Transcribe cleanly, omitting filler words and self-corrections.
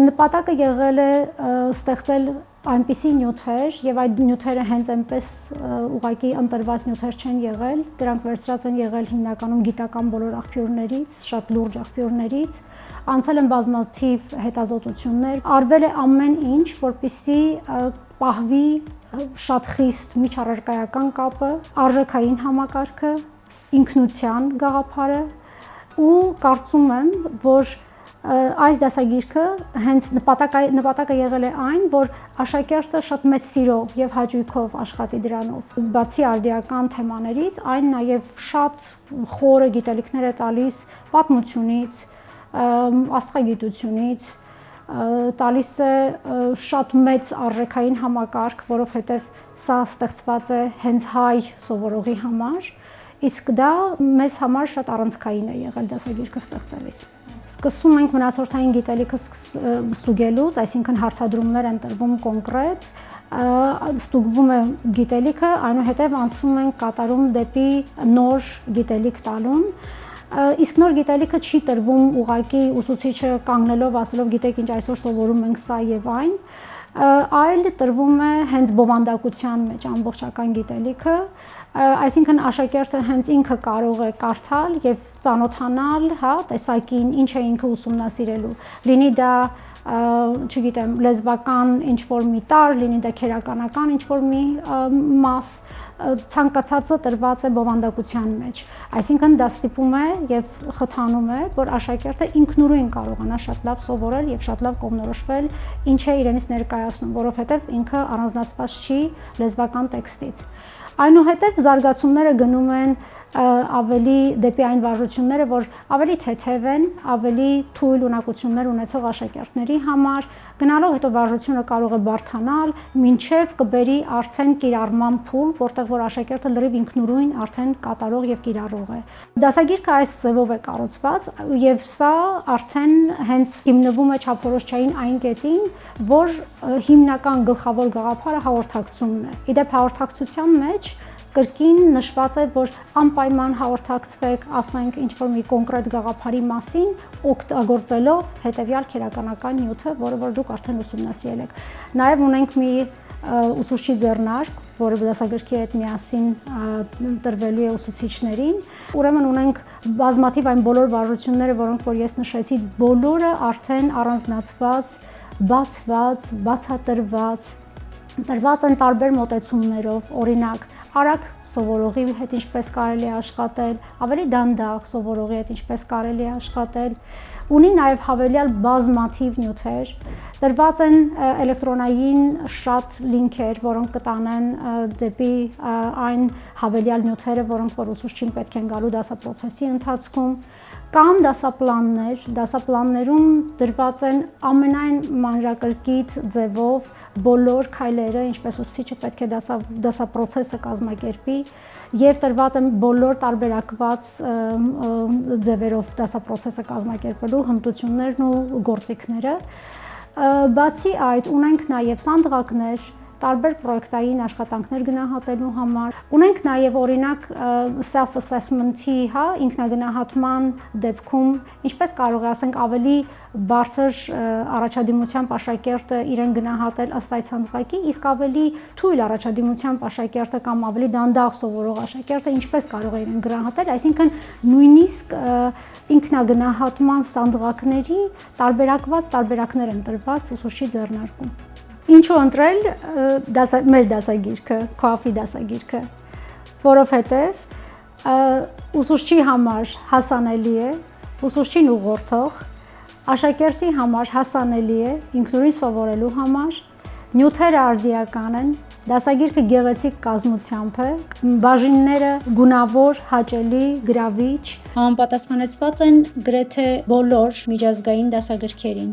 Նպատակը եղել է ստեղծել այնպիսի նյութեր եւ այդ նյութերը հենց այնպես ուղղակի ընտրված նյութեր չեն եղել, դրանք վերցրած են եղել հիմնականում գիտական բոլոր աղբյուրներից, շատ լուրջ աղբյուրներից, անցել են բազմաթիվ հետազոտություններ, արվել է ամեն ինչ, որպեսզի պահվի շատ խիստ միջառարկայական կապը, արժեքային համակարգը, ինքնության գաղափարը ու կարծում եմ, որ այս դասագիրքը հենց նպատակը եղել է այն, որ աշակերտը շատ մեծ սիրով եւ հաճույքով աշխատի դրանով։ Բացի արդիական թեմաներից, այն նաեւ շատ խորը գիտելիքներ է տալիս պատմությունից, աստղագիտությունից, տալիս է շատ մեծ արժեքային համակարգ, որովհետեւ սա ստեղծված է հենց հայ սովորողի համար, իսկ դա մեզ համար շատ առանցքային է եղել դասագիրքը ստեղծելիս։ Սկսում ենք մնացորդային գիտելիքը ստուգելուց, այսինքն հարցադրումներ են տրվում կոնկրետ, ստուգվում է գիտելիքը, այնուհետև անցում ենք կատարում դեպի նոր գիտելիք տալուն, իսկ նոր գիտելիքը չի տրվում ուղղակի ուսուցիչը կանգնելով ասելով գիտեք ինչ այսօր սովորում ենք սա եւ այն, այլ տրվում է հենց բովանդակության մեջ ամբողջական գիտելիքը, այսինքն աշակերտը հենց ինքը կարող է կարդալ եւ ծանոթանալ, տեսակին, ինչ է ինքը ուսումնասիրելու, լինի դա չգիտեմ, լեզվական ինչ-որ մի տարր, լինի դա քերականական ինչ-որ մի մաս, ցանկացածը տրված է բովանդակության մեջ, այսինքն դա ստիպում է եւ խթանում է, որ աշակերտը ինքնուրույն կարողանա շատ լավ սովորել եւ շատ լավ կողմնորոշվել ինչ է իրենից ներկայացնում, որովհետեւ ինքը առանձնացված չի լեզվական տեքստից։ Այնուհետև զարգացումները գնում են ավելի դեպի այն վարժությունները, որ ավելի թեթև են, ավելի թույլ ունակություններ ունեցող աշակերտների համար, գնալով հետո վարժությունը կարող է բարդանալ, մինչև կբերի արդեն կիրառման փուլ, որտեղ որ աշակերտը լրիվ ինքնուրույն արդեն կատարող եւ կիրառող է։ Դասագիրքը այս ձևով է կառուցված եւ սա արդեն հենց հիմնվում է չափորոշչային այն կետին, որ հիմնական գլխավոր գաղափարը հաղորդակցումն է։ Իդեպ հաղորդակցության մեջ կրկին նշված է, որ անպայման հաղորդակցվեք, ասենք ինչ-որ մի կոնկրետ գաղափարի մասին, օգտագործելով հետևյալ քերականական նյութը, որը որ դուք արդեն ուսումնասիրել եք։ Նաև ունենք մի ուսուցչի ձեռնարկ, որը դասագրքի հետ միասին տրվելու է ուսուցիչներին։ Ուրեմն ունենք բազմաթիվ այն բոլոր վարժությունները, որոնք որ ես նշեցի, բոլորը արդեն առանձնացված, բացված, բացատրված, տրված են տարբեր մոտեցումներով, օրինակ արագ սովորողի հետ ինչպես կարելի է աշխատել, ավելի դանդաղ սովորողի հետ ինչպես կարելի է աշխատել, ունի նաև հավելյալ բազմաթիվ նյութեր, տրված են էլեկտրոնային շատ լինքեր, որոնք կտանեն դեպի այն հավելյալ նյութերը, որոնք որ ուսուցչին պետք են գալու դասապրոցեսի ընթացքում, կան դասապլաններ, դասապլաններում դրված են ամենայն մանրակրկիտ ձևով բոլոր քայլերը, ինչպես ուսուցիչը պետք է դասապրոցեսը կազմակերպի եւ տրված են բոլոր տարբերակված ձևերով դասապրոցեսը կազմակերպելու հմտություններն ու գործիքները։ Բացի այդ, ունենք նաեւ սանդղակներ, տարբեր պրոյեկտային աշխատանքներ գնահատելու համար։ Ունենք նաև օրինակ self-assessment-ի, ինքնագնահատման դեպքում, ինչպես կարող է ասենք ավելի բարձր առաջադիմությամբ աշակերտը իրեն գնահատել ըստ այդ սանդղակի, իսկ ավելի թույլ առաջադիմությամբ աշակերտը կամ ավելի դանդաղ սովորող աշակերտը ինչպես կարող է իրեն գնահատել, այսինքն նույնիսկ ինքնագնահատման սանդղակների տարբերակված տարբերակներ են տրված ուսուցչի ձեռնարկում։ Ինչու ընտրել մեր դասագիրքը, KOAF-ի դասագիրքը, որովհետև ուսուցչի համար հասանելի է, ուսուցչին ուղղորդող, աշակերտի համար հասանելի է, ինքնուրույն սովորելու համար, նյութերը արդիական են, դասագիրքը գեղեցիկ կազմությամբ է, բաժինները գունավոր, հաճելի, գրավիչ, համապատասխանեցված են գրեթե բոլոր միջազգային դասագրքերին։